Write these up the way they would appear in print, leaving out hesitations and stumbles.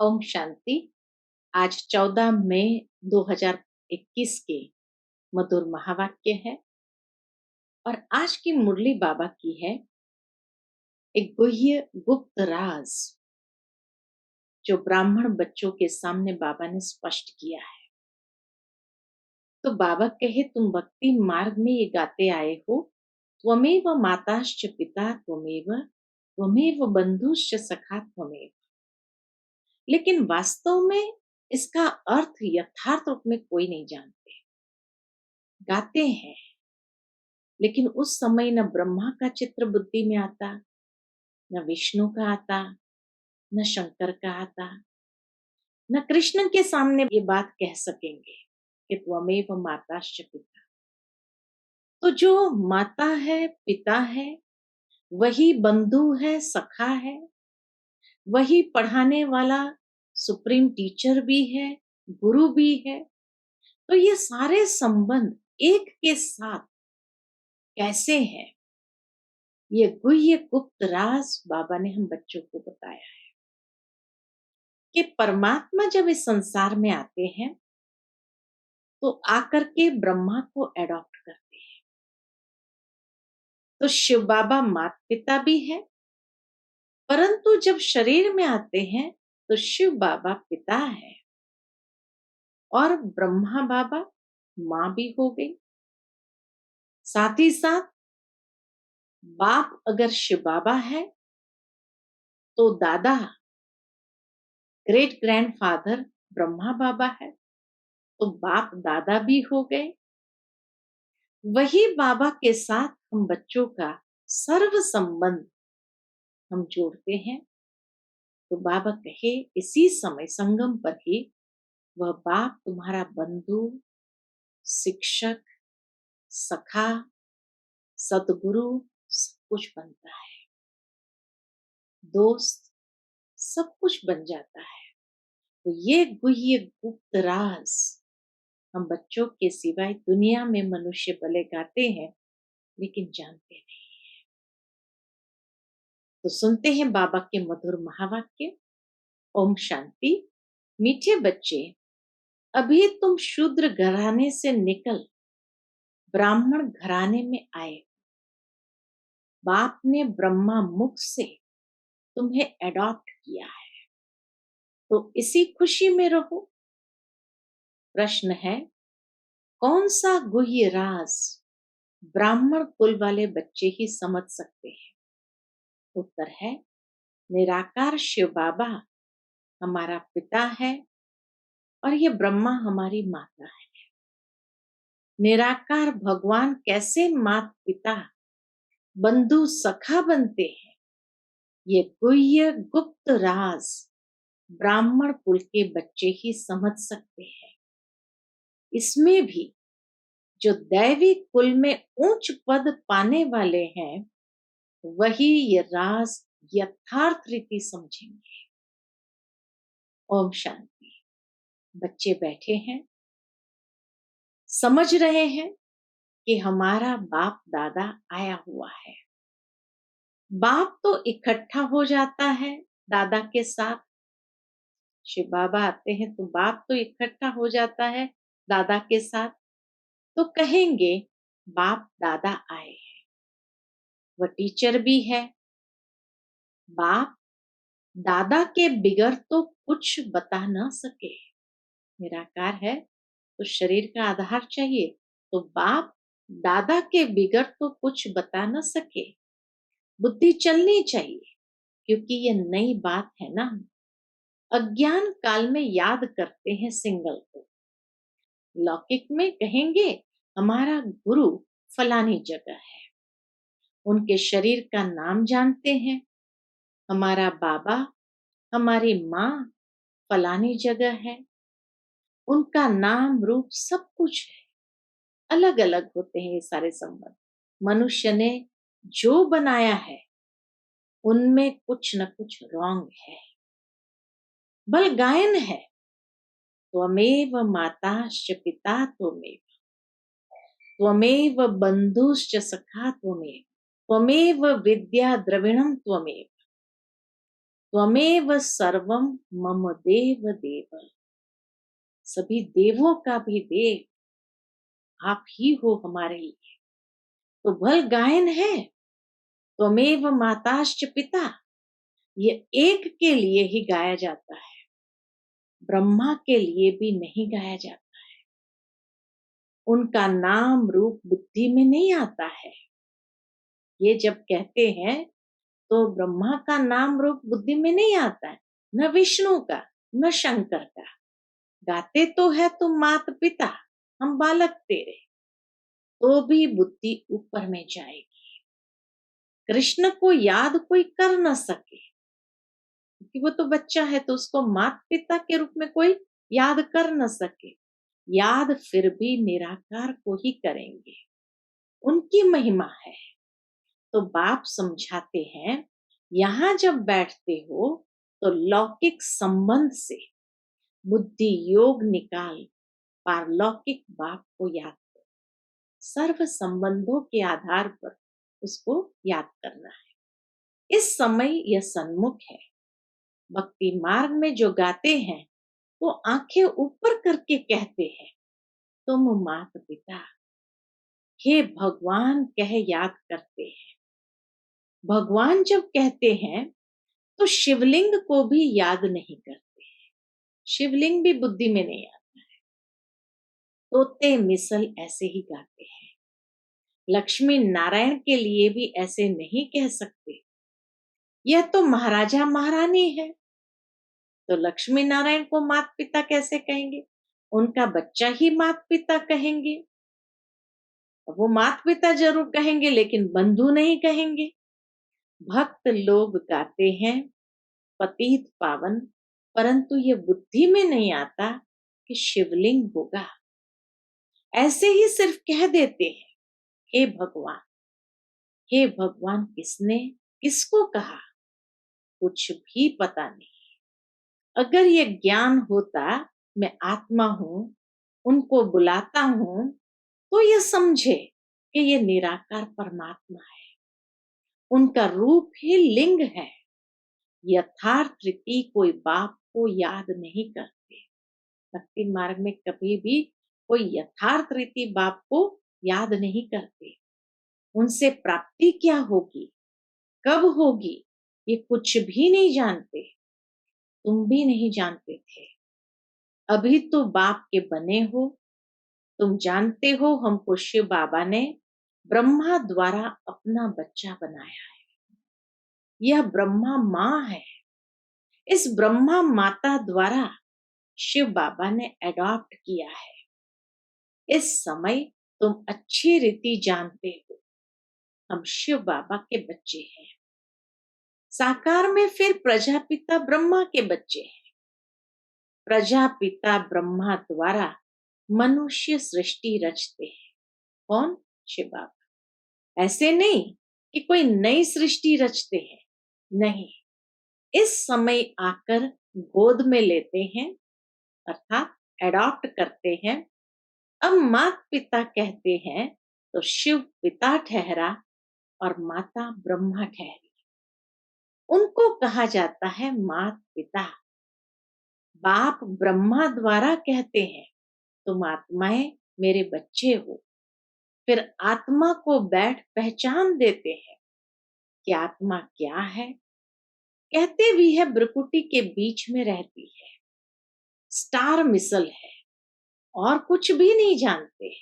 ओम शांति। आज 14 मई 2021 के मधुर महावाक्य है और आज की मुरली बाबा की है एक गुह्य गुप्त राज जो ब्राह्मण बच्चों के सामने बाबा ने स्पष्ट किया है। तो बाबा कहे, तुम भक्ति मार्ग में ये गाते आए हो, त्वमेव माताश्च पिता त्वमेव त्वमेव बंधुश्च सखा त्वमेव। लेकिन वास्तव में इसका अर्थ यथार्थ रूप में कोई नहीं जानते। गाते हैं लेकिन उस समय न ब्रह्मा का चित्र बुद्धि में आता, न विष्णु का आता, न शंकर का आता, न कृष्ण के सामने ये बात कह सकेंगे कि त्वमेव माताश्च पिता। तो जो माता है, पिता है, वही बंधु है, सखा है, वही पढ़ाने वाला सुप्रीम टीचर भी है, गुरु भी है। तो ये सारे संबंध एक के साथ कैसे हैं, ये गुह्य गुप्त राज बाबा ने हम बच्चों को बताया है कि परमात्मा जब इस संसार में आते हैं तो आकर के ब्रह्मा को एडॉप्ट करते हैं। तो शिव बाबा माता पिता भी है, परंतु जब शरीर में आते हैं तो शिव बाबा पिता है और ब्रह्मा बाबा मां भी हो गई। साथ ही साथ बाप अगर शिव बाबा है तो दादा ग्रेट ग्रैंडफादर ब्रह्मा बाबा है, तो बाप दादा भी हो गए। वही बाबा के साथ हम बच्चों का सर्व संबंध हम जोड़ते हैं। तो बाबा कहे, इसी समय संगम पर ही वह बाप तुम्हारा बंधु, शिक्षक, सखा, सतगुरु सब कुछ बनता है, दोस्त सब कुछ बन जाता है। तो ये गुह्य गुप्त राज हम बच्चों के सिवाय दुनिया में मनुष्य भले गाते हैं लेकिन जानते नहीं। तो सुनते हैं बाबा के मधुर महावाक्य। ओम शांति। मीठे बच्चे, अभी तुम शूद्र घराने से निकल ब्राह्मण घराने में आए। बाप ने ब्रह्मा मुख से तुम्हें एडॉप्ट किया है, तो इसी खुशी में रहो। प्रश्न है, कौन सा गुह्य राज ब्राह्मण कुल वाले बच्चे ही समझ सकते हैं? उत्तर है, निराकार शिव बाबा हमारा पिता है और ये ब्रह्मा हमारी माता है। निराकार भगवान कैसे माता पिता बंधु सखा बनते हैं, ये गुह्य गुप्त राज ब्राह्मण कुल के बच्चे ही समझ सकते हैं। इसमें भी जो दैवी कुल में उच्च पद पाने वाले हैं वही ये राज यथार्थ रीति समझेंगे। ओम शांति। बच्चे बैठे हैं, समझ रहे हैं कि हमारा बाप दादा आया हुआ है। बाप तो इकट्ठा हो जाता है दादा के साथ। शिव बाबा आते हैं तो बाप तो इकट्ठा हो जाता है दादा के साथ। तो कहेंगे बाप दादा आए हैं। वह टीचर भी है। बाप दादा के बिगड़ तो कुछ बता ना सके। निराकार है तो शरीर का आधार चाहिए, तो बाप दादा के बिगड़ तो कुछ बता न सके। बुद्धि चलनी चाहिए क्योंकि ये नई बात है ना। अज्ञान काल में याद करते हैं सिंगल को, लौकिक में कहेंगे हमारा गुरु फलानी जगह है, उनके शरीर का नाम जानते हैं। हमारा बाबा, हमारी माँ फलानी जगह है, उनका नाम रूप सब कुछ है। अलग अलग होते हैं ये सारे संबंध। मनुष्य ने जो बनाया है उनमें कुछ न कुछ रॉन्ग है। बल गायन है, त्वमेव माताश्च पिता त्वमेव त्वमेव बंधुश्च सखा त्वमेव त्वमेव विद्या द्रविणम त्वमेव। त्वमेव सर्वम मम देव देव। सभी देवों का भी देव आप ही हो हमारे लिए। तो भल गायन है त्वमेव माताश्च पिता, ये एक के लिए ही गाया जाता है, ब्रह्मा के लिए भी नहीं गाया जाता। उनका नाम रूप बुद्धि में नहीं आता है। ये जब कहते हैं तो ब्रह्मा का नाम रूप बुद्धि में नहीं आता है, न विष्णु का न शंकर का। गाते तो है तुम मात पिता, हम बालक तेरे, तो भी बुद्धि ऊपर में जाएगी। कृष्ण को याद कोई कर न सके, क्योंकि वो तो बच्चा है, तो उसको मात पिता के रूप में कोई याद कर न सके। याद फिर भी निराकार को ही करेंगे, उनकी महिमा है। तो बाप समझाते हैं, यहां जब बैठते हो तो लौकिक संबंध से बुद्धि योग निकाल पारलौकिक बाप को याद करो। सर्व संबंधों के आधार पर उसको याद करना है। इस समय यह सन्मुख है। भक्ति मार्ग में जो गाते हैं वो आंखें ऊपर करके कहते हैं, तुम मात पिता हे भगवान कह याद करते हैं। भगवान जब कहते हैं तो शिवलिंग को भी याद नहीं करते। शिवलिंग भी बुद्धि में नहीं आता है। तोते मिसल ऐसे ही गाते हैं। लक्ष्मी नारायण के लिए भी ऐसे नहीं कह सकते, यह तो महाराजा महारानी है, तो लक्ष्मी नारायण को मात पिता कैसे कहेंगे? उनका बच्चा ही मात पिता कहेंगे। वो मात पिता जरूर कहेंगे लेकिन बंधु नहीं कहेंगे। भक्त लोग गाते हैं पतित पावन, परंतु ये बुद्धि में नहीं आता कि शिवलिंग होगा। ऐसे ही सिर्फ कह देते हैं हे भगवान। हे भगवान किसने किसको कहा, कुछ भी पता नहीं। अगर ये ज्ञान होता मैं आत्मा हूं, उनको बुलाता हूं, तो ये समझे कि ये निराकार परमात्मा है, उनका रूप ही लिंग है। यथार्थ रीति कोई बाप को याद नहीं करते। भक्ति मार्ग में कभी भी कोई यथार्थ रीति बाप को याद नहीं करते। उनसे प्राप्ति क्या होगी, कब होगी, ये कुछ भी नहीं जानते। तुम भी नहीं जानते थे, अभी तो बाप के बने हो। तुम जानते हो हमको शिव बाबा ने ब्रह्मा द्वारा अपना बच्चा बनाया है। यह ब्रह्मा माँ है। इस ब्रह्मा माता द्वारा शिव बाबा ने एडॉप्ट किया है। इस समय तुम अच्छी रीति जानते हो हम शिव बाबा के बच्चे हैं। साकार में फिर प्रजापिता ब्रह्मा के बच्चे हैं। प्रजापिता ब्रह्मा द्वारा मनुष्य सृष्टि रचते हैं। कौन? शिव बाबा। ऐसे नहीं कि कोई नई सृष्टि रचते हैं, नहीं, इस समय आकर गोद में लेते हैं, अर्थात एडॉप्ट करते हैं। अब माता पिता कहते हैं तो शिव पिता ठहरा और माता ब्रह्मा ठहरी। उनको कहा जाता है माता पिता। बाप ब्रह्मा द्वारा कहते हैं तुम आत्माएं मेरे बच्चे हो। फिर आत्मा को बैठ पहचान देते हैं कि आत्मा क्या है। कहते भी है ब्रकुटी के बीच में रहती है, स्टार मिसल है, और कुछ भी नहीं जानते,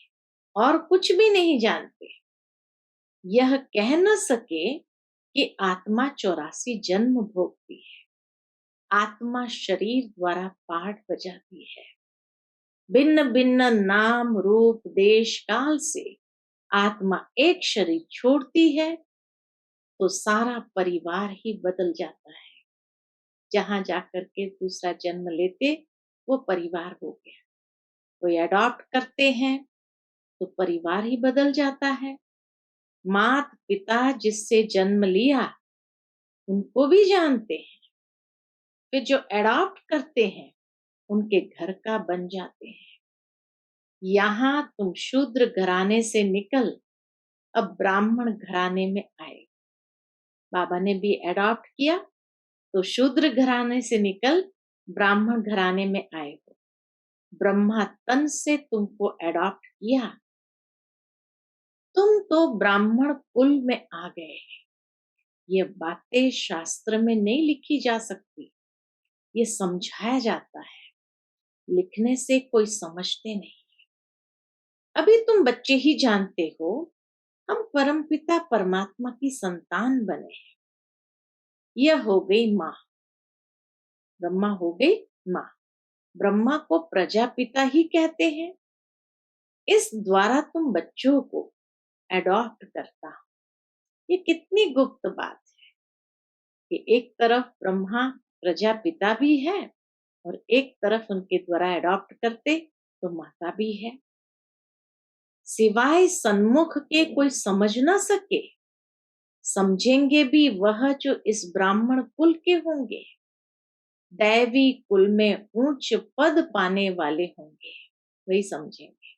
और कुछ भी नहीं जानते। यह कह न सके कि आत्मा 84 जन्म भोगती है। आत्मा शरीर द्वारा पाठ बजाती है। भिन्न भिन्न नाम रूप देश काल से आत्मा एक शरीर छोड़ती है तो सारा परिवार ही बदल जाता है। जहां जाकर के दूसरा जन्म लेते वो परिवार हो गया। कोई अडॉप्ट करते हैं तो परिवार ही बदल जाता है। मात पिता जिससे जन्म लिया उनको भी जानते हैं, फिर जो अडॉप्ट करते हैं उनके घर का बन जाते हैं। यहाँ तुम शूद्र घराने से निकल अब ब्राह्मण घराने में आए। बाबा ने भी अडॉप्ट किया तो शूद्र घराने से निकल ब्राह्मण घराने में आए हो, ब्रह्मा तन से तुमको अडॉप्ट किया, तुम तो ब्राह्मण कुल में आ गए। ये बातें शास्त्र में नहीं लिखी जा सकती, ये समझाया जाता है, लिखने से कोई समझते नहीं। अभी तुम बच्चे ही जानते हो, हम परमपिता परमात्मा की संतान बने हैं। यह हो गई माँ, ब्रह्मा हो गई माँ। ब्रह्मा को प्रजापिता ही कहते हैं। इस द्वारा तुम बच्चों को अडॉप्ट करता। ये कितनी गुप्त बात है कि एक तरफ ब्रह्मा प्रजापिता भी है और एक तरफ उनके द्वारा अडॉप्ट करते तो माता भी है। सिवाय सन्मुख के कोई समझ ना सके, समझेंगे भी वह जो इस ब्राह्मण कुल के होंगे, दैवी कुल में ऊंच पद पाने वाले होंगे, वही समझेंगे।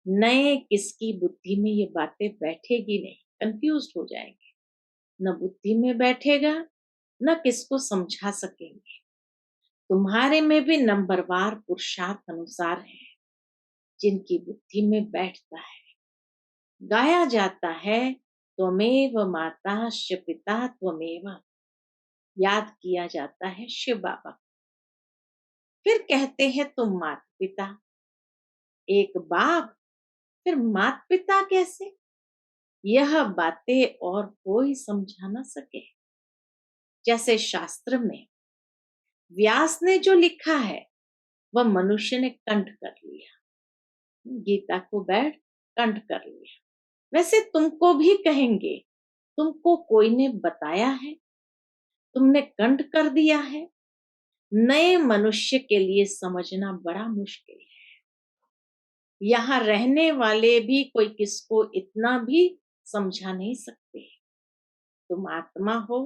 नए किसकी बुद्धि में ये बातें बैठेगी नहीं, कंफ्यूज हो जाएंगे, न बुद्धि में बैठेगा न किसको समझा सकेंगे। तुम्हारे में भी नंबरवार पुरुषार्थ अनुसार है जिनकी बुद्धि में बैठता है। गाया जाता है त्वमेव माता श पिता त्वमेव, याद किया जाता है शिव बाबा। फिर कहते हैं तुम माता पिता, एक बाप फिर माता पिता कैसे? यह बातें और कोई समझा ना सके। जैसे शास्त्र में व्यास ने जो लिखा है वह मनुष्य ने कंठ कर लिया, गीता को बैठ कंठ कर लिया। वैसे तुमको भी कहेंगे, तुमको कोई ने बताया है, तुमने कंठ कर दिया है। नए मनुष्य के लिए समझना बड़ा मुश्किल है। यहाँ रहने वाले भी कोई किसको इतना भी समझा नहीं सकते। तुम आत्मा हो,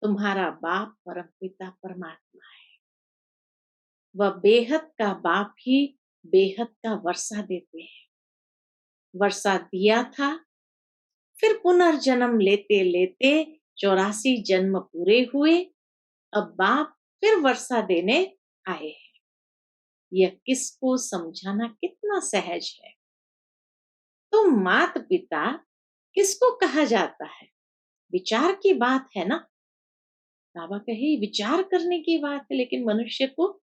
तुम्हारा बाप परमपिता परमात्मा है। वह बेहद का बाप ही बेहद का वर्षा देते हैं। वर्षा दिया था, फिर पुनर्जन्म लेते लेते 84 जन्म पूरे हुए, अब बाप फिर वर्षा देने आए हैं। यह किसको समझाना कितना सहज है। तो माता पिता किसको कहा जाता है? विचार की बात है ना। बाबा कहे विचार करने की बात है, लेकिन मनुष्य को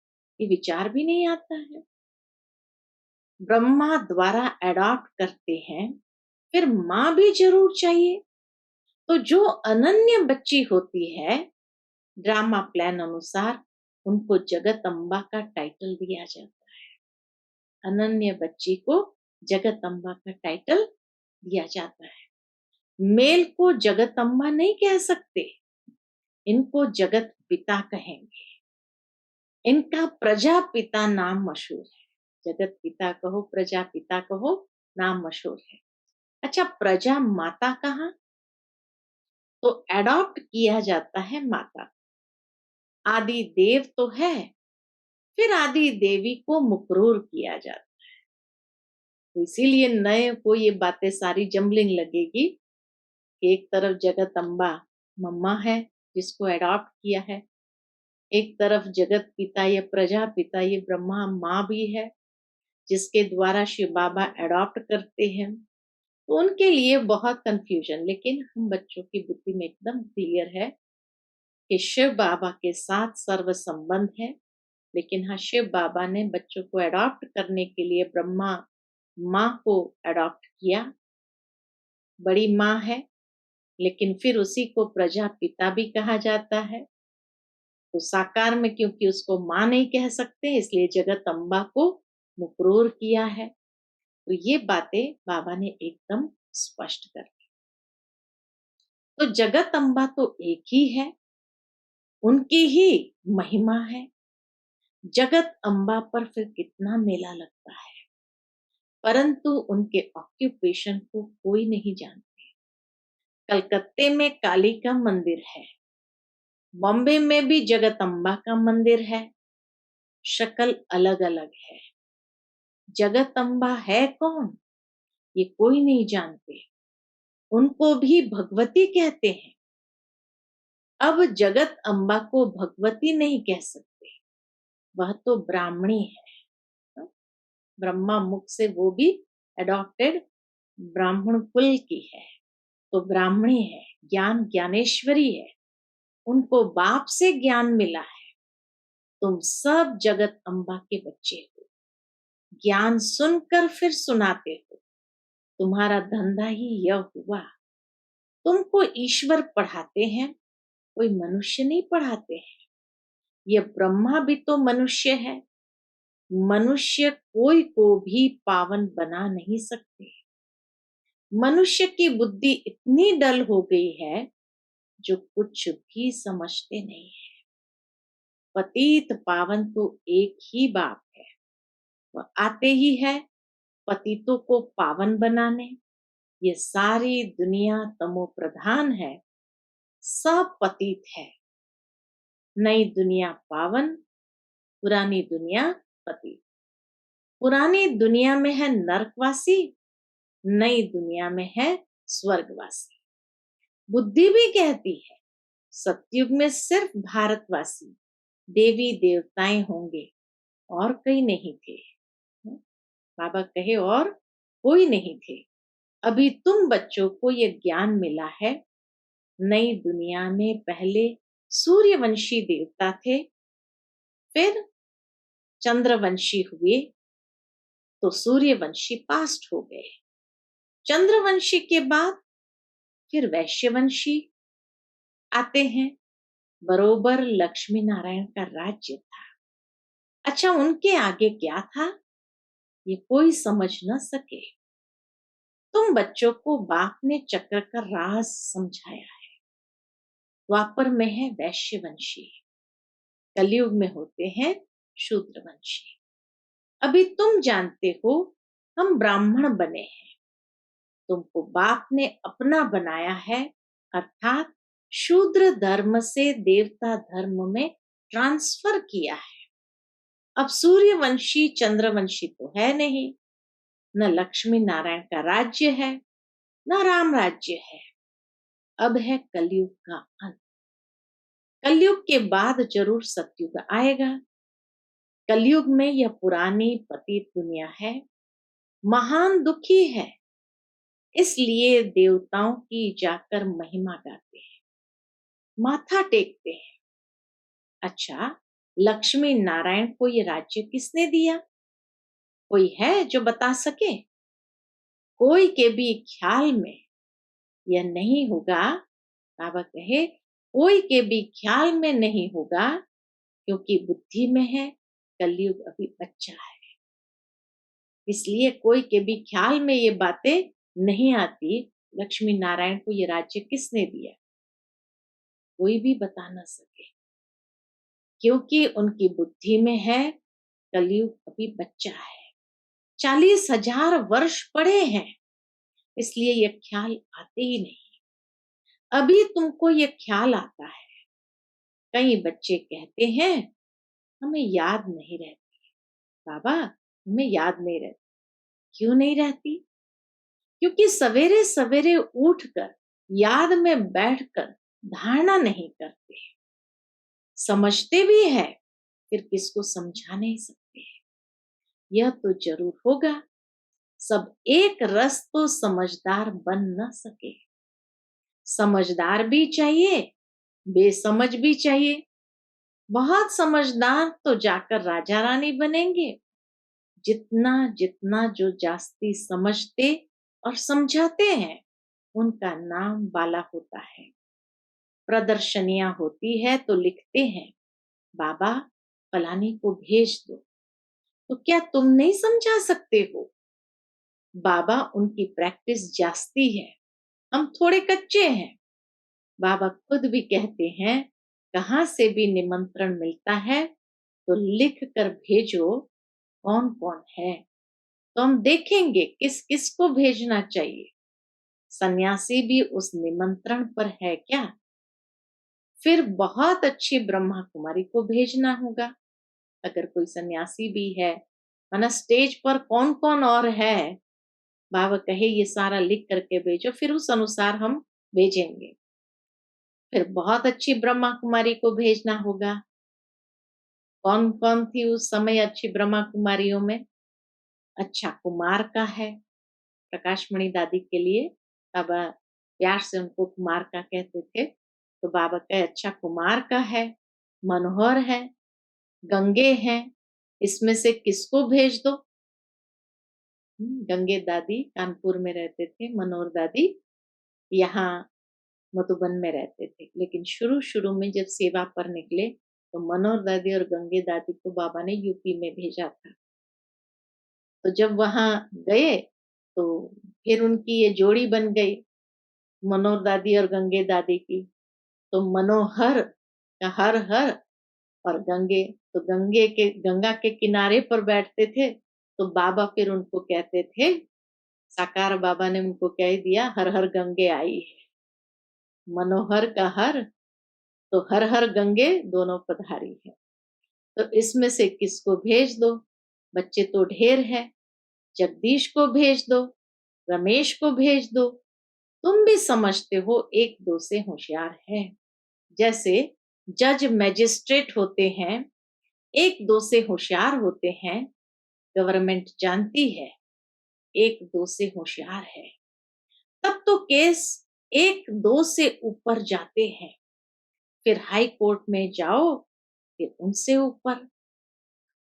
ये विचार भी नहीं आता है। ब्रह्मा द्वारा अडॉप्ट करते हैं, फिर माँ भी जरूर चाहिए। तो जो अनन्य बच्ची होती है, ड्रामा प्लान अनुसार उनको जगत अम्बा का टाइटल दिया जाता है। अनन्य बच्ची को जगत अम्बा का टाइटल दिया जाता है। मेल को जगत अम्बा नहीं कह सकते, इनको जगत पिता कहेंगे। इनका प्रजापिता नाम मशहूर है। जगत पिता कहो, प्रजापिता कहो, नाम मशहूर है। अच्छा, प्रजा माता कहाँ? तो एडॉप्ट किया जाता है माता। आदि देव तो है, फिर आदि देवी को मुकरूर किया जाता है। तो इसीलिए नए को ये बातें सारी जम्बलिंग लगेगी कि एक तरफ जगत अम्बा मम्मा है जिसको एडॉप्ट किया है, एक तरफ जगत पिता या प्रजा पिता ये ब्रह्मा माँ भी है जिसके द्वारा शिव बाबा एडॉप्ट करते हैं। तो उनके लिए बहुत कंफ्यूजन, लेकिन हम बच्चों की बुद्धि में एकदम क्लियर है कि शिव बाबा के साथ सर्व संबंध है। लेकिन हाँ, शिव बाबा ने बच्चों को अडॉप्ट करने के लिए ब्रह्मा माँ को अडॉप्ट किया। बड़ी माँ है, लेकिन फिर उसी को प्रजा पिता भी कहा जाता है। तो साकार में क्योंकि उसको माँ नहीं कह सकते, इसलिए जगत अम्बा को मुकरूर किया है। तो ये बातें बाबा ने एकदम स्पष्ट कर दी। तो जगत अम्बा तो एक ही है, उनकी ही महिमा है। जगत अम्बा पर फिर कितना मेला लगता है, परंतु उनके ऑक्यूपेशन को कोई नहीं जानते। कलकत्ते में काली का मंदिर है, बॉम्बे में भी जगत अम्बा का मंदिर है, शक्ल अलग अलग है। जगत अम्बा है कौन, ये कोई नहीं जानते। उनको भी भगवती कहते हैं। अब जगत अम्बा को भगवती नहीं कह सकते, वह तो ब्राह्मणी है। ब्रह्मा मुख से वो भी एडॉप्टेड ब्राह्मण कुल की है, तो ब्राह्मणी है, ज्ञान ज्ञानेश्वरी है, उनको बाप से ज्ञान मिला है। तुम सब जगत अम्बा के बच्चे हो, ज्ञान सुनकर फिर सुनाते हो, तुम्हारा धंधा ही यह हुआ। तुमको ईश्वर पढ़ाते हैं, कोई मनुष्य नहीं पढ़ाते हैं। यह ब्रह्मा भी तो मनुष्य है, मनुष्य कोई को भी पावन बना नहीं सकते। मनुष्य की बुद्धि इतनी डल हो गई है जो कुछ भी समझते नहीं है। पतित पावन तो एक ही बाप है, वह आते ही है पतितों को पावन बनाने। ये सारी दुनिया तमो प्रधान है, सब पतित है। नई दुनिया पावन, पुरानी दुनिया पतित। पुरानी दुनिया में है नरकवासी, नई दुनिया में है स्वर्गवासी। बुद्धि भी कहती है सतयुग में सिर्फ भारतवासी देवी देवताएं होंगे, और कहीं नहीं थे। बाबा कहे और कोई नहीं थे। अभी तुम बच्चों को ये ज्ञान मिला है। नई दुनिया में पहले सूर्यवंशी देवता थे, फिर चंद्रवंशी हुए, तो सूर्यवंशी पास्ट हो गए। चंद्रवंशी के बाद फिर वैश्यवंशी आते हैं। बरोबर लक्ष्मी नारायण का राज्य था। अच्छा, उनके आगे क्या था ये कोई समझ न सके। तुम बच्चों को बाप ने चक्र का राज समझाया है। द्वापर में है वैश्यवंशी, कलयुग में होते हैं शूद्रवंशी। अभी तुम जानते हो हम ब्राह्मण बने हैं, तुमको बाप ने अपना बनाया है, अर्थात शूद्र धर्म से देवता धर्म में ट्रांसफर किया है। अब सूर्यवंशी चंद्रवंशी तो है नहीं, न लक्ष्मी नारायण का राज्य है, न राम राज्य है। अब है कलयुग का अंत। कलयुग के बाद जरूर सतयुग आएगा। कलयुग में यह पुरानी पतित दुनिया है, महान दुखी है, इसलिए देवताओं की जाकर महिमा गाते हैं, माथा टेकते हैं। अच्छा, लक्ष्मी नारायण को ये राज्य किसने दिया? कोई है जो बता सके? कोई के भी ख्याल में यह नहीं होगा। बाबा कहे कोई के भी ख्याल में नहीं होगा, क्योंकि बुद्धि में है कलयुग अभी बच्चा है। इसलिए कोई के भी ख्याल में ये बातें नहीं आती लक्ष्मी नारायण को ये राज्य किसने दिया, कोई भी बता ना सके, क्योंकि उनकी बुद्धि में है कलयुग अभी बच्चा है। 40,000 वर्ष पड़े हैं, इसलिए ये ख्याल आते ही नहीं। अभी तुमको ये ख्याल आता है। कई बच्चे कहते हैं हमें याद नहीं रहती, बाबा हमें याद नहीं रहती। क्यों नहीं रहती? क्योंकि सवेरे सवेरे उठकर याद में बैठकर धारणा नहीं करते। समझते भी है, फिर किसको समझा नहीं सकते। यह तो जरूर होगा, सब एक रस तो समझदार बन न सके। समझदार भी चाहिए, बेसमझ भी चाहिए। बहुत समझदार तो जाकर राजा रानी बनेंगे। जितना जितना जो जास्ती समझते और समझाते हैं उनका नाम बाला होता है। प्रदर्शनियां होती है तो लिखते हैं बाबा फलानी को भेज दो, तो क्या तुम नहीं समझा सकते हो? बाबा उनकी प्रैक्टिस जास्ती है, हम थोड़े कच्चे हैं। बाबा खुद भी कहते हैं कहाँ से भी निमंत्रण मिलता है तो लिख कर भेजो कौन कौन है, तो हम देखेंगे किस किस को भेजना चाहिए। सन्यासी भी उस निमंत्रण पर है क्या? फिर बहुत अच्छी ब्रह्मा कुमारी को भेजना होगा। अगर कोई सन्यासी भी है, माना स्टेज पर कौन कौन और है, बाबा कहे ये सारा लिख करके भेजो, फिर उस अनुसार हम भेजेंगे। फिर बहुत अच्छी ब्रह्मा कुमारी को भेजना होगा। कौन कौन थी उस समय अच्छी ब्रह्मा कुमारियों में? अच्छा कुमार का है, प्रकाशमणि दादी के लिए बाबा प्यार से उनको कुमार का कहते थे, तो बाबा कहे अच्छा कुमार का है, मनोहर है, गंगे हैं, इसमें से किसको भेज दो? गंगे दादी कानपुर में रहते थे, मनोहर दादी यहाँ मधुबन में रहते थे। लेकिन शुरू शुरू में जब सेवा पर निकले तो मनोहर दादी और गंगे दादी को बाबा ने यूपी में भेजा था। तो जब वहां गए तो फिर उनकी ये जोड़ी बन गई, मनोहर दादी और गंगे दादी की। तो मनोहर का हर हर और गंगे, तो गंगा के किनारे पर बैठते थे, तो बाबा फिर उनको कहते थे, साकार बाबा ने उनको कह दिया हर हर गंगे आई है। मनोहर का हर, तो हर हर गंगे दोनों पधारी है। तो इसमें से किसको भेज दो? बच्चे तो ढेर है, जगदीश को भेज दो, रमेश को भेज दो। तुम भी समझते हो एक दो से होशियार है। जैसे जज मैजिस्ट्रेट होते हैं, एक दो से होशियार होते हैं। गवर्नमेंट जानती है एक दो से होशियार है, तब तो केस एक दो से ऊपर जाते हैं। फिर हाई कोर्ट में जाओ, फिर उनसे ऊपर,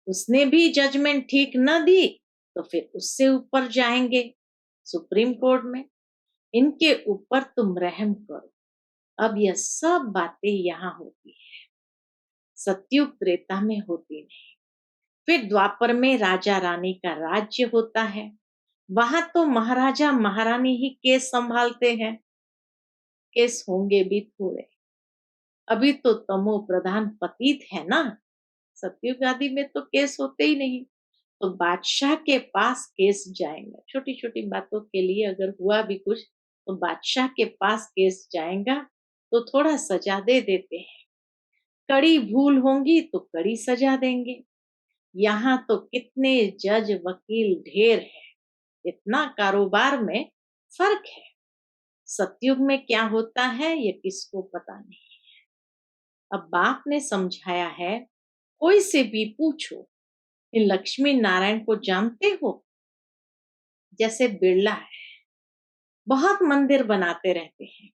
उसने भी जजमेंट ठीक न दी तो फिर उससे ऊपर जाएंगे सुप्रीम कोर्ट में। इनके ऊपर तुम रहम करो। अब यह सब बातें यहाँ होती है, सतयुग त्रेता में होती नहीं। फिर द्वापर में राजा रानी का राज्य होता है, वहां तो महाराजा महारानी ही केस संभालते हैं। केस होंगे भी थोड़े, अभी तो तमो प्रधान पतित है ना। सतयुग आदि में तो केस होते ही नहीं, तो बादशाह के पास केस जाएगा। छोटी छोटी बातों के लिए अगर हुआ भी कुछ तो बादशाह के पास केस जाएगा, तो थोड़ा सजा दे देते हैं। कड़ी भूल होंगी तो कड़ी सजा देंगे। यहाँ तो कितने जज वकील ढेर है, इतना कारोबार में फर्क है। सतयुग में क्या होता है ये किसको पता नहीं। अब बाप ने समझाया है, कोई से भी पूछो, इन लक्ष्मी नारायण को जानते हो? जैसे बिरला है, बहुत मंदिर बनाते रहते हैं,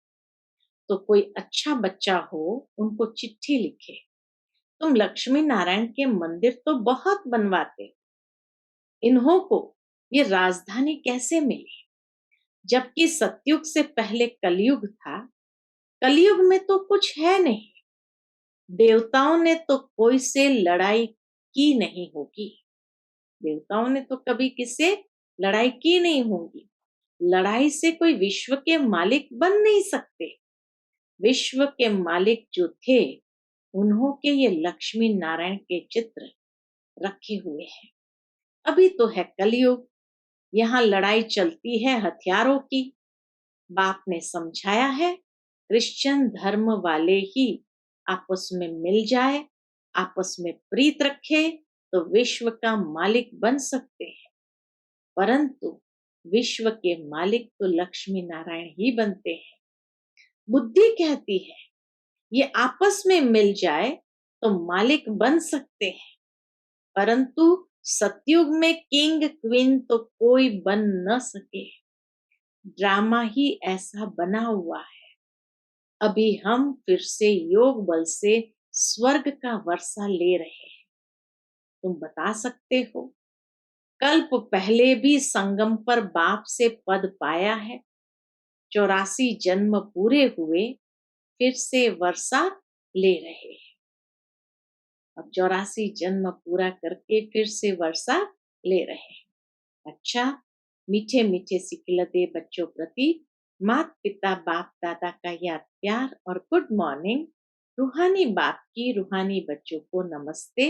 तो कोई अच्छा बच्चा हो उनको चिट्ठी लिखे, तुम लक्ष्मी नारायण के मंदिर तो बहुत बनवाते, इन्हों को ये राजधानी कैसे मिली? जबकि सतयुग से पहले कलयुग था, कलयुग में तो कुछ है नहीं, देवताओं ने तो कोई से लड़ाई की नहीं होगी, देवताओं ने तो कभी किससे लड़ाई की नहीं होगी। लड़ाई से कोई विश्व के मालिक बन नहीं सकते। विश्व के मालिक जो थे उन्हों के ये लक्ष्मी नारायण के चित्र रखे हुए हैं। अभी तो है कलयुग, यहाँ लड़ाई चलती है हथियारों की। बाप ने समझाया है, क्रिश्चियन धर्म वाले ही आपस में मिल जाए, आपस में प्रीत रखे तो विश्व का मालिक बन सकते हैं। परंतु विश्व के मालिक तो लक्ष्मी नारायण ही बनते हैं। बुद्धि कहती है ये आपस में मिल जाए तो मालिक बन सकते हैं, परंतु सतयुग में किंग क्वीन तो कोई बन न सके। ड्रामा ही ऐसा बना हुआ है। अभी हम फिर से योग बल से स्वर्ग का वर्षा ले रहे हैं। तुम बता सकते हो, कल्प पहले भी संगम पर बाप से पद पाया है, 84 जन्म पूरे हुए, फिर से वर्षा ले रहे हैं। अब 84 जन्म पूरा करके फिर से वर्षा ले रहे हैं। अच्छा, मीठे मीठे सिखिलते बच्चों प्रति माता पिता बाप दादा का याद प्यार और गुड मॉर्निंग। रूहानी बाप की रूहानी बच्चों को नमस्ते।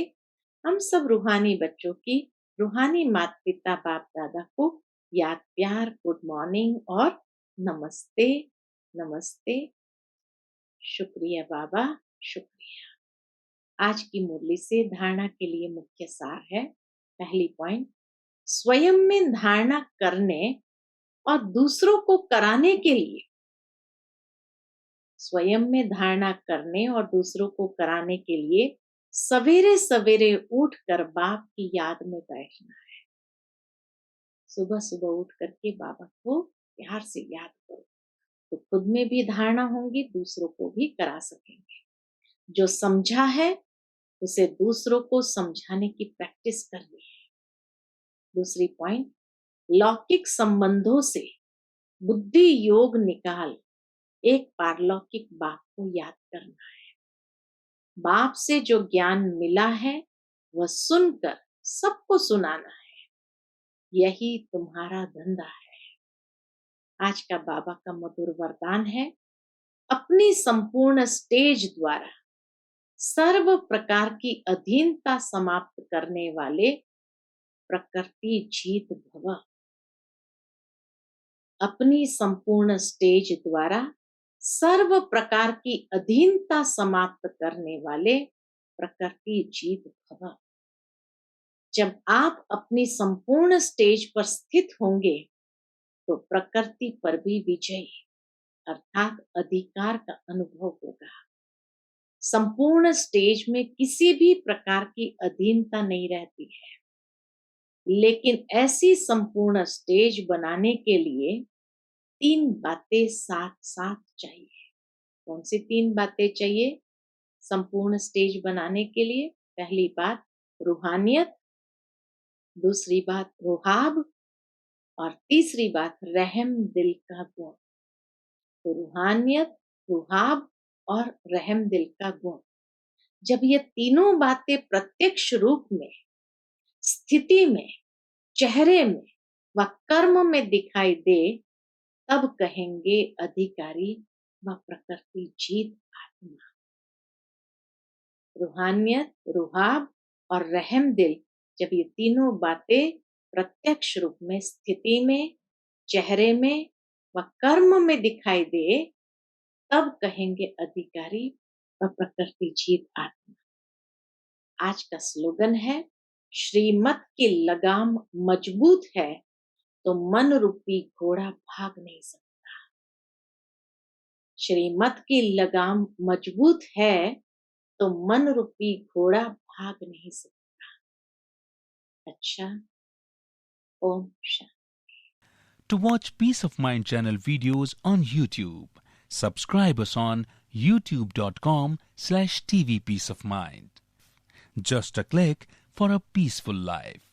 हम सब रूहानी बच्चों की रूहानी माता पिता बाप दादा को याद प्यार गुड मॉर्निंग और नमस्ते नमस्ते। शुक्रिया बाबा, शुक्रिया। आज की मुरली से धारणा के लिए मुख्य सार है। पहली पॉइंट, स्वयं में धारणा करने और दूसरों को कराने के लिए स्वयं में धारणा करने और दूसरों को कराने के लिए सवेरे सवेरे उठकर बाप की याद में बैठना है। सुबह सुबह उठ करके बाबा को प्यार से याद करो, तो खुद में भी धारणा होंगी, दूसरों को भी करा सकेंगे। जो समझा है उसे दूसरों को समझाने की प्रैक्टिस करनी है। दूसरी पॉइंट, लौकिक संबंधों से बुद्धि योग निकाल एक पारलौकिक बाप को याद करना है। बाप से जो ज्ञान मिला है वह सुनकर सबको सुनाना है, यही तुम्हारा धंधा है। आज का बाबा का मधुर वरदान है, अपनी संपूर्ण स्टेज द्वारा सर्व प्रकार की अधीनता समाप्त करने वाले प्रकृति जीत भव। अपनी संपूर्ण स्टेज द्वारा सर्व प्रकार की अधीनता समाप्त करने वाले प्रकृति जीत भव। जब आप अपनी संपूर्ण स्टेज पर स्थित होंगे तो प्रकृति पर भी विजय अर्थात अधिकार का अनुभव होगा। संपूर्ण स्टेज में किसी भी प्रकार की अधीनता नहीं रहती है, लेकिन ऐसी संपूर्ण स्टेज बनाने के लिए 3 बातें साथ साथ चाहिए। कौन सी 3 बातें चाहिए संपूर्ण स्टेज बनाने के लिए? पहली बात रूहानियत, दूसरी बात रुहाब और तीसरी बात रहम दिल का गुण। तो रूहानियत, रुहाब और रहम दिल का गुण, जब ये तीनों बातें प्रत्यक्ष रूप में, स्थिति में, चेहरे में व कर्म में दिखाई दे, तब कहेंगे अधिकारी व प्रकृति जीत आत्मा। रूहानियत, रुहाब और रहम दिल, जब ये तीनों बातें प्रत्यक्ष रूप में, स्थिति में, चेहरे में व कर्म में दिखाई दे, तब कहेंगे अधिकारी व प्रकृति जीत आत्मा। आज का स्लोगन है, श्रीमत की लगाम मजबूत है तो मन रूपी घोड़ा भाग नहीं सकता। श्रीमत की लगाम मजबूत है तो मन रूपी घोड़ा भाग नहीं सकता। अच्छा, Om Shanti. To watch Peace of Mind channel videos on YouTube, subscribe us on youtube.com/tvpeaceofmind. Just a click for a peaceful life.